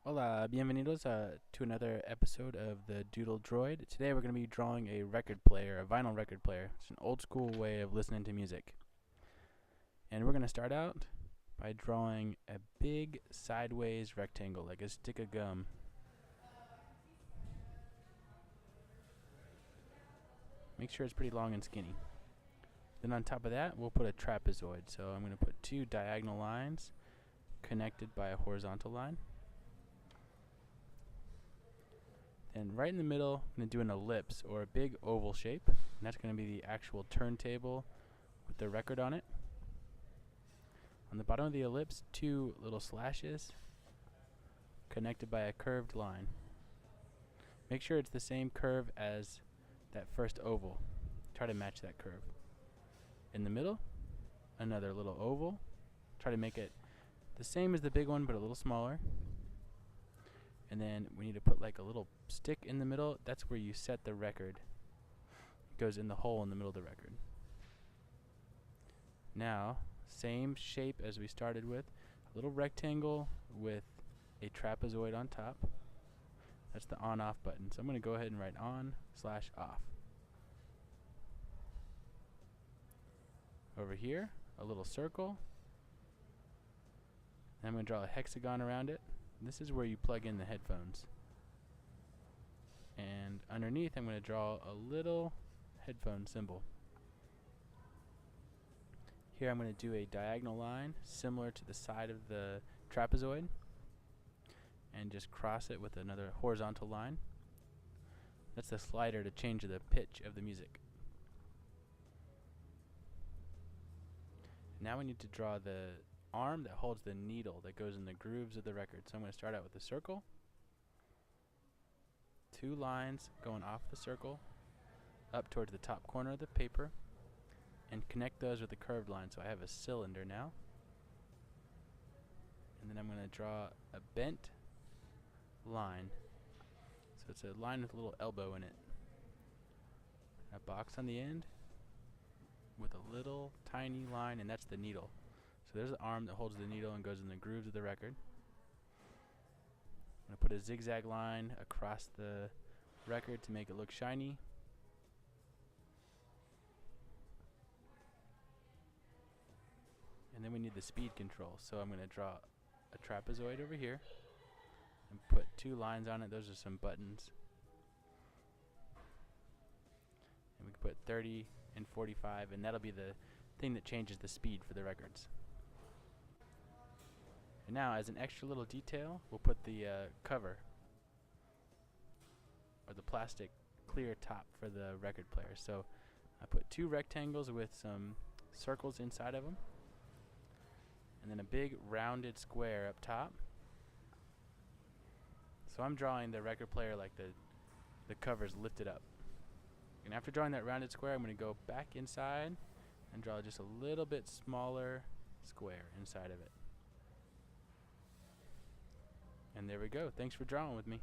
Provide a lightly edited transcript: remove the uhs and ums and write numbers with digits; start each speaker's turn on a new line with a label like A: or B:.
A: Hola, bienvenidos to another episode of the Doodle Droid. Today we're going to be drawing a record player, a vinyl record player. It's an old school way of listening to music. And we're going to start out by drawing a big sideways rectangle, like a stick of gum. Make sure it's pretty long and skinny. Then on top of that, we'll put a trapezoid. So I'm going to put two diagonal lines connected by a horizontal line. And right in the middle, I'm going to do an ellipse or a big oval shape. And that's going to be the actual turntable with the record on it. On the bottom of the ellipse, two little slashes connected by a curved line. Make sure it's the same curve as that first oval. Try to match that curve. In the middle, another little oval. Try to make it the same as the big one, but a little smaller. And then we need to put like a little stick in the middle. That's where you set the record. It goes in the hole in the middle of the record. Now, same shape as we started with. A little rectangle with a trapezoid on top. That's the on-off button. So I'm going to go ahead and write on/off. Over here, a little circle. And I'm going to draw a hexagon around it. This is where you plug in the headphones. And underneath, I'm going to draw a little headphone symbol. Here I'm going to do a diagonal line similar to the side of the trapezoid and just cross it with another horizontal line. That's the slider to change the pitch of the music. Now we need to draw the arm that holds the needle that goes in the grooves of the record. So I'm going to start out with a circle, two lines going off the circle up towards the top corner of the paper, and connect those with a curved line. So I have a cylinder now. And then I'm going to draw a bent line. So it's a line with a little elbow in it. A box on the end with a little tiny line, and that's the needle. So there's the arm that holds the needle and goes in the grooves of the record. I'm going to put a zigzag line across the record to make it look shiny. And then we need the speed control. So I'm going to draw a trapezoid over here and put two lines on it. Those are some buttons. And we can put 30 and 45, and that'll be the thing that changes the speed for the records. And now, as an extra little detail, we'll put the cover, or the plastic clear top for the record player. So I put two rectangles with some circles inside of them, and then a big rounded square up top. So I'm drawing the record player like the cover's lifted up. And after drawing that rounded square, I'm going to go back inside and draw just a little bit smaller square inside of it. And there we go. Thanks for drawing with me.